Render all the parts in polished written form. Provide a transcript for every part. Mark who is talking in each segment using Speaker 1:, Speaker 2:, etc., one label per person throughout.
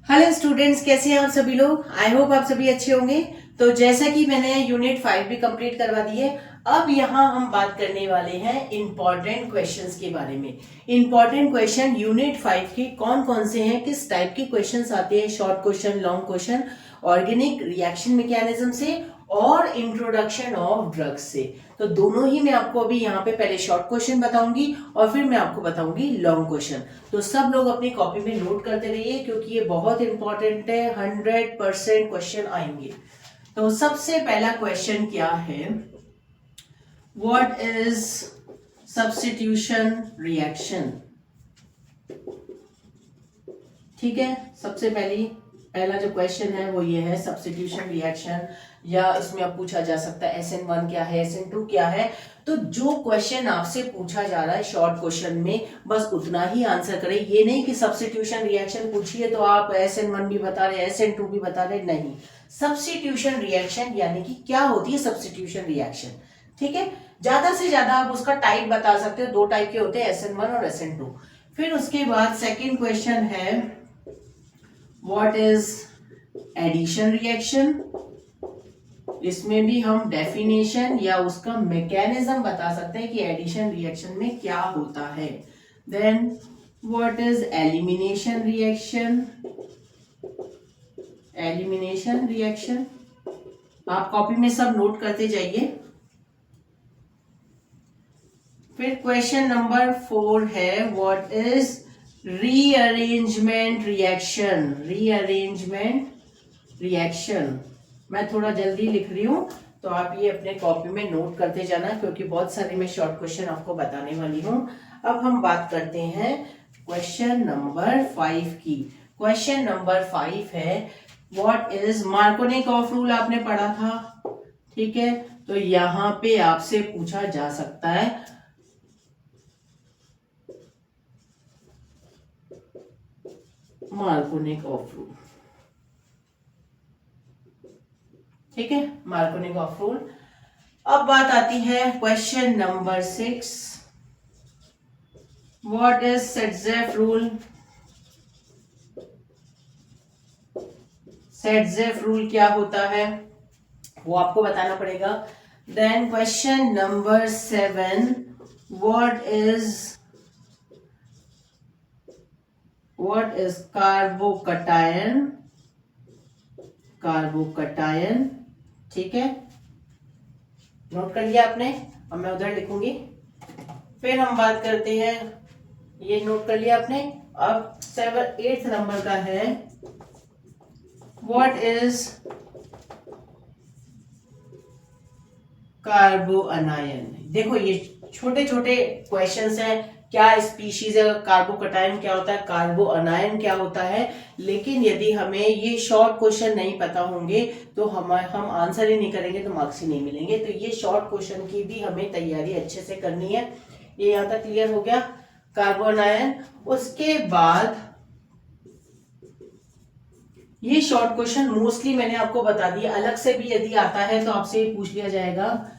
Speaker 1: Hello students, कैसे हैं आप सभी लोग। आई होप आप सभी अच्छे होंगे। तो जैसा कि मैंने यूनिट 5 भी कंप्लीट करवा दी है, अब यहाँ हम बात करने वाले हैं इंपॉर्टेंट क्वेश्चंस के बारे में। इंपॉर्टेंट क्वेश्चन यूनिट 5 के कौन कौन से हैं, किस टाइप के क्वेश्चंस आते हैं, short question, long question, organic reaction mechanism से और इंट्रोडक्शन ऑफ ड्रग्स से। तो दोनों ही मैं आपको अभी यहाँ पे पहले शॉर्ट क्वेश्चन बताऊंगी और फिर मैं आपको बताऊंगी लॉन्ग क्वेश्चन। तो सब लोग अपनी कॉपी में नोट करते रहिए क्योंकि ये बहुत इंपॉर्टेंट है, 100% क्वेश्चन आएंगे। तो सबसे पहला क्वेश्चन क्या है, व्हाट इज सब्स्टिट्यूशन रिएक्शन। ठीक है, सबसे पहला जो क्वेश्चन है वो ये है, सब्स्टिट्यूशन रिएक्शन, या इसमें अब पूछा जा सकता है SN1 क्या है, SN2 क्या है। तो जो क्वेश्चन आपसे पूछा जा रहा है शॉर्ट क्वेश्चन में, बस उतना ही आंसर करें। ये नहीं कि सब्स्टिट्यूशन रिएक्शन पूछिए तो आप SN1 भी बता रहे, SN2 भी बता रहे, नहीं। सब्स्टिट्यूशन रिएक्शन यानी कि क्या होती है सब्स्टिट्यूशन रिएक्शन। ठीक है, ज्यादा से ज्यादा आप उसका टाइप बता सकते हो, 2 टाइप के होते हैं, SN1 और SN2। फिर उसके बाद सेकेंड क्वेश्चन है, व्हाट इज एडिशन रिएक्शन। इसमें भी हम डेफिनेशन या उसका मैकेनिज्म बता सकते हैं कि एडिशन रिएक्शन में क्या होता है। Then what is elimination reaction. Elimination reaction आप कॉपी में सब नोट करते जाइए। फिर क्वेश्चन नंबर 4 है, what is rearrangement reaction. Rearrangement reaction मैं थोड़ा जल्दी लिख रही हूं तो आप ये अपने कॉपी में नोट करते जाना क्योंकि बहुत सारे मैं शॉर्ट क्वेश्चन आपको बताने वाली हूं। अब हम बात करते हैं क्वेश्चन नंबर 5 की। क्वेश्चन नंबर 5 है, व्हाट इज मार्कोनिकॉफ रूल। आपने पढ़ा था, ठीक है। तो यहां पे आपसे पूछा जा सकता है मार्कोनिकॉफ रूल। ठीक है, मार्कोनिकॉफ रूल। अब बात आती है question number 6, what is Saytzeff rule. Saytzeff rule क्या होता है वो आपको बताना पड़ेगा। Then question number 7, what is carbocation. ठीक है, नोट कर लिया आपने, अब मैं उधर लिखूंगी। फिर हम बात करते हैं, ये नोट कर लिया आपने। अब 8th नंबर का है, व्हाट इज कार्बो अनायन। देखो ये छोटे छोटे क्वेश्चंस हैं, क्या स्पीशीज है, कार्बोकटायन क्या होता है, कार्बो अनायन क्या होता है। लेकिन यदि हमें ये शॉर्ट क्वेश्चन नहीं पता होंगे तो हम आंसर ही नहीं करेंगे तो मार्क्स ही नहीं मिलेंगे। तो ये शॉर्ट क्वेश्चन की भी हमें तैयारी अच्छे से करनी है। ये यहां तक क्लियर हो गया, कार्बो अनायन। उसके बाद ये शॉर्ट क्वेश्चन मोस्टली मैंने आपको बता दिया, अलग से भी यदि आता है तो आपसे पूछ लिया जाएगा।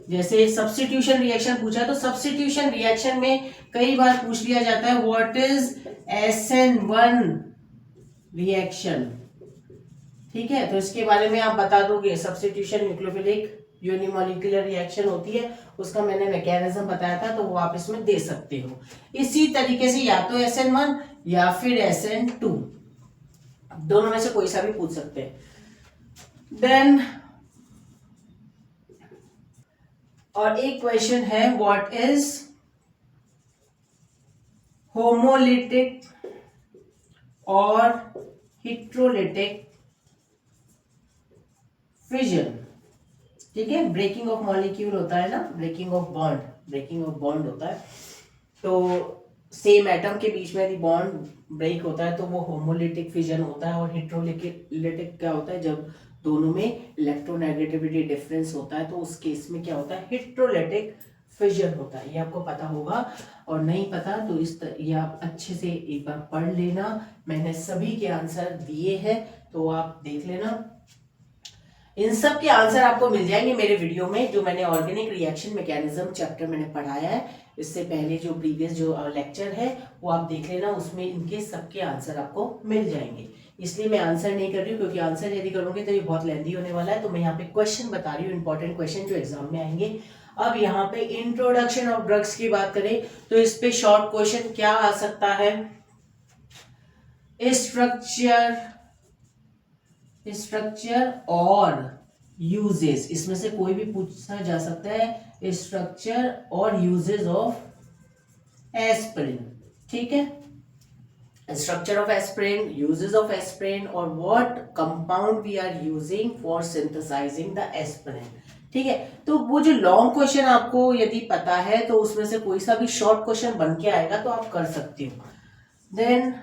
Speaker 1: जैसे सब्स्टिट्यूशन रिएक्शन पूछा तो सब्स्टिट्यूशन रिएक्शन में कई बार पूछ लिया जाता है, व्हाट इज SN1 रिएक्शन। ठीक है, तो इसके बारे में आप बता दोगे। सब्स्टिट्यूशन न्यूक्लियोफिलिक यूनिमॉलिक्यूलर रिएक्शन होती है, उसका मैंने मैकेनिज्म बताया था, तो वो आप इसमें दे सकते हो। इसी तरीके से या तो SN1 या फिर SN2, दोनों में से कोई सा भी पूछ सकते हैं। देन और एक क्वेश्चन है, व्हाट इज होमोलिटिक और हिट्रोलिटिक फिजन। ठीक है, ब्रेकिंग ऑफ मॉलिक्यूल होता है ना, ब्रेकिंग ऑफ बॉन्ड होता है। तो सेम एटम के बीच में यदि बॉन्ड ब्रेक होता है तो वो होमोलिटिक फिजन होता है। और हिट्रोलिटिक क्या होता है, जब दोनों में इलेक्ट्रोनेगेटिविटी डिफरेंस होता है तो उस केस में क्या होता है, हिट्रोलिटिक फिजन होता है। ये आपको पता होगा, और नहीं पता तो ये आप अच्छे से एक बार पढ़ लेना। मैंने सभी के आंसर दिए हैं तो आप देख लेना। इन सब के आंसर आपको मिल जाएंगे मेरे वीडियो में, जो मैंने ऑर्गेनिक रिएक्शन मैकेनिज्म चैप्टर मैंने पढ़ाया है। इससे पहले जो प्रीवियस जो लेक्चर है वो आप देख लेना, उसमें इनके सबके आंसर आपको मिल जाएंगे। इसलिए मैं आंसर नहीं कर रही हूँ, क्योंकि आंसर यदि करूंगी तो ये बहुत लेंदी होने वाला है। तो मैं यहाँ पे क्वेश्चन बता रही हूँ, इंपॉर्टेंट क्वेश्चन जो एग्जाम में आएंगे। अब यहाँ पे इंट्रोडक्शन ऑफ ड्रग्स की बात करें तो इस पे शॉर्ट क्वेश्चन क्या आ सकता है? स्ट्रक्चर और यूजेस, इसमें से कोई भी पूछा जा सकता है। स्ट्रक्चर और यूजेस ऑफ एस्पिरिन, ठीक है। Structure of aspirin, uses of aspirin, और what compound we are using for synthesizing the aspirin, ठीक है। तो वो जो लॉन्ग क्वेश्चन आपको यदि पता है तो उसमें से कोई सा भी शॉर्ट क्वेश्चन बन के आएगा तो आप कर सकते हो। देन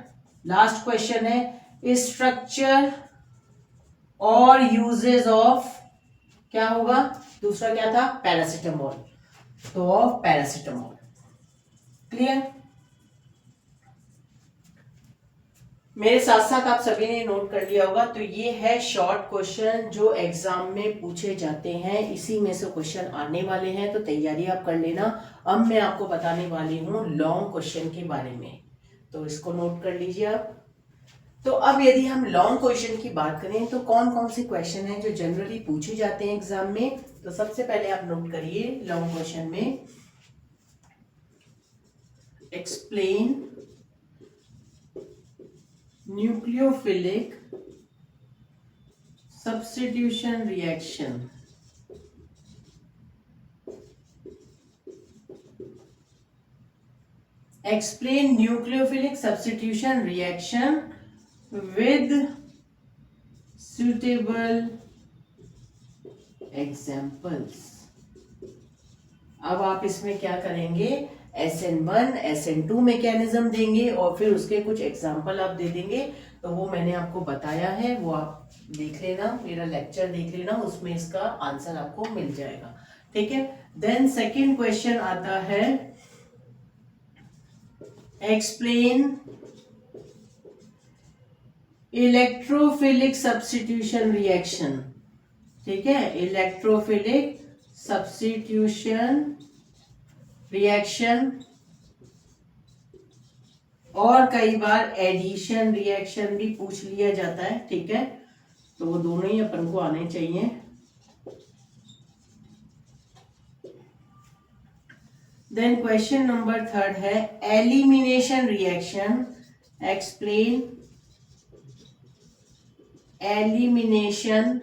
Speaker 1: लास्ट क्वेश्चन है स्ट्रक्चर और यूजेस ऑफ, क्या होगा दूसरा, क्या था, पैरासिटामोल, तो ऑफ पैरासिटामोल। क्लियर? मेरे साथ साथ आप सभी ने नोट कर लिया होगा। तो ये है शॉर्ट क्वेश्चन जो एग्जाम में पूछे जाते हैं, इसी में से क्वेश्चन आने वाले हैं, तो तैयारी आप कर लेना। अब मैं आपको बताने वाली हूं लॉन्ग क्वेश्चन के बारे में, तो इसको नोट कर लीजिए आप। तो अब यदि हम लॉन्ग क्वेश्चन की बात करें तो कौन कौन से क्वेश्चन हैं जो जनरली पूछे जाते हैं एग्जाम में, तो सबसे पहले आप नोट करिए लॉन्ग क्वेश्चन में explain nucleophilic substitution reaction. Explain nucleophilic substitution reaction with suitable examples. अब आप इसमें क्या करेंगे, SN1 SN2 मैकेनिज्म देंगे और फिर उसके कुछ एग्जाम्पल आप दे देंगे। तो वो मैंने आपको बताया है, वो आप देख लेना, मेरा लेक्चर देख लेना, उसमें इसका आंसर आपको मिल जाएगा, ठीक है। देन सेकंड क्वेश्चन आता है एक्सप्लेन इलेक्ट्रोफिलिक सब्स्टिट्यूशन रिएक्शन, ठीक है, इलेक्ट्रोफिलिक सब्स्टिट्यूशन रिएक्शन, और कई बार एडिशन रिएक्शन भी पूछ लिया जाता है, ठीक है। तो वो दोनों ही अपन को आने चाहिए। देन क्वेश्चन नंबर थर्ड है elimination reaction. Explain elimination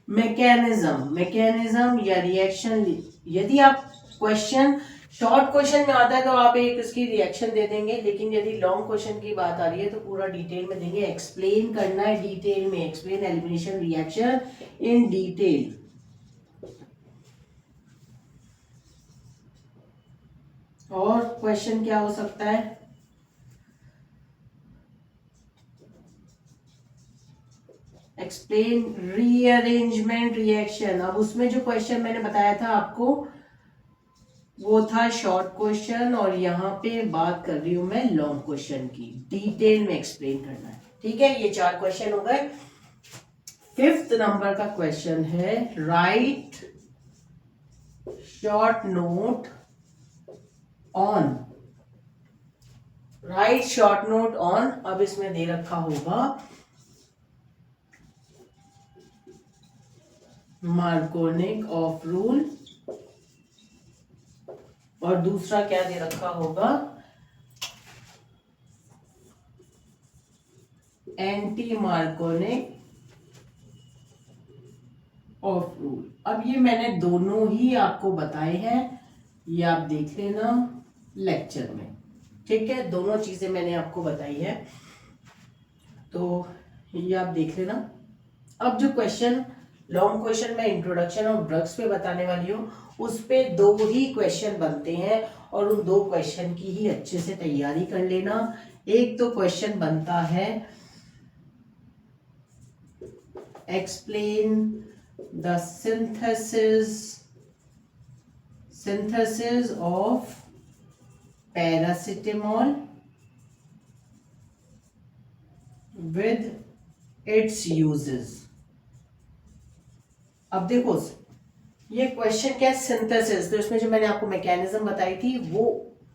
Speaker 1: mechanism या रिएक्शन। यदि आप क्वेश्चन शॉर्ट क्वेश्चन में आता है तो आप एक इसकी रिएक्शन दे देंगे, लेकिन यदि लॉन्ग क्वेश्चन की बात आ रही है तो पूरा डिटेल में देंगे, एक्सप्लेन करना है डिटेल में, explain elimination reaction in detail. और क्वेश्चन क्या हो सकता है, एक्सप्लेन रीअरेंजमेंट रिएक्शन। अब उसमें जो क्वेश्चन मैंने बताया था आपको वो था शॉर्ट क्वेश्चन, और यहाँ पे बात कर रही हूं मैं लॉन्ग क्वेश्चन की, डिटेल में एक्सप्लेन करना है, ठीक है। ये 4 क्वेश्चन हो गए। फिफ्थ नंबर का क्वेश्चन है right short note on, right short note on. अब इसमें दे रखा होगा मार्कोनिक ऑफ रूल, और दूसरा क्या दे रखा होगा, एंटी मार्कोनिक ऑफ रूल। अब ये मैंने दोनों ही आपको बताए हैं, ये आप देख लेना लेक्चर में, ठीक है। दोनों चीजें मैंने आपको बताई है, तो ये आप देख लेना। अब जो क्वेश्चन लॉन्ग क्वेश्चन में इंट्रोडक्शन ऑफ ड्रग्स पे बताने वाली हूँ, उस पे 2 ही क्वेश्चन बनते हैं, और उन 2 क्वेश्चन की ही अच्छे से तैयारी कर लेना। एक तो क्वेश्चन बनता है explain the synthesis of paracetamol with its uses। अब देखो ये क्वेश्चन क्या है, सिंथेसिस। तो इसमें जो मैंने आपको मैकेनिज्म बताई थी वो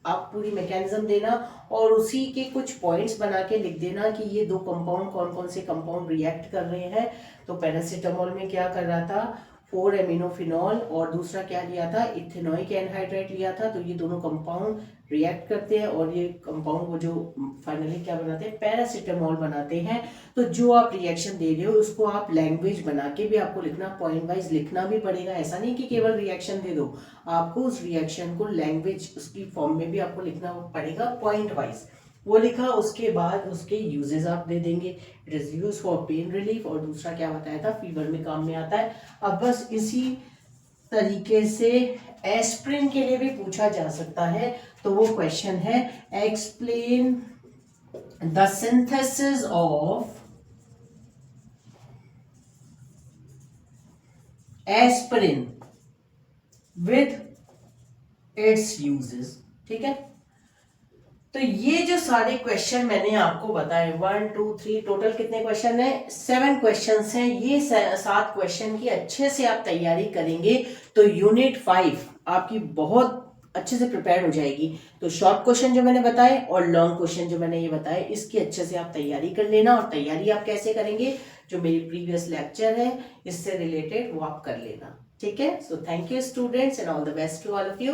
Speaker 1: आप पूरी मैकेनिज्म देना और उसी के कुछ पॉइंट्स बना के लिख देना कि ये दो कंपाउंड कौन कौन से कंपाउंड रिएक्ट कर रहे हैं। तो पैरासीटामोल में क्या कर रहा था, 4 एमिनोफिनॉल और दूसरा क्या लिया था, इथेनोइक एनहाइड्राइड लिया था। तो ये दोनों कंपाउंड रिएक्ट करते हैं और ये कंपाउंड वो जो फाइनली क्या बनाते हैं, पैरासीटामोल बनाते हैं। तो जो आप रिएक्शन दे रहे हो उसको आप लैंग्वेज बना के भी आपको लिखना, पॉइंट वाइज लिखना भी पड़ेगा। ऐसा नहीं कि केवल रिएक्शन दे दो, आपको उस रिएक्शन को लैंग्वेज उसकी फॉर्म में भी आपको लिखना पड़ेगा पॉइंट वाइज। वो लिखा, उसके बाद उसके यूजेस आप दे देंगे। It is use for pain relief और दूसरा क्या बताया था, फीवर में काम में आता है। अब बस इसी तरीके से एस्प्रिन के लिए भी पूछा जा सकता है। तो वो क्वेश्चन है, explain the synthesis of aspirin with its uses. ठीक है, तो ये जो सारे क्वेश्चन मैंने आपको बताए, 1 2 3 टोटल कितने क्वेश्चन है, 7 क्वेश्चन हैं। ये 7 क्वेश्चन की अच्छे से आप तैयारी करेंगे तो यूनिट 5 आपकी बहुत अच्छे से प्रिपेयर हो जाएगी। तो शॉर्ट क्वेश्चन जो मैंने बताए और लॉन्ग क्वेश्चन जो मैंने ये बताए, इसकी अच्छे से आप तैयारी कर लेना। और तैयारी आप कैसे करेंगे, जो मेरी प्रीवियस लेक्चर है इससे रिलेटेड वो आप कर लेना। ठीक है, so thank you students and all the best to all of you.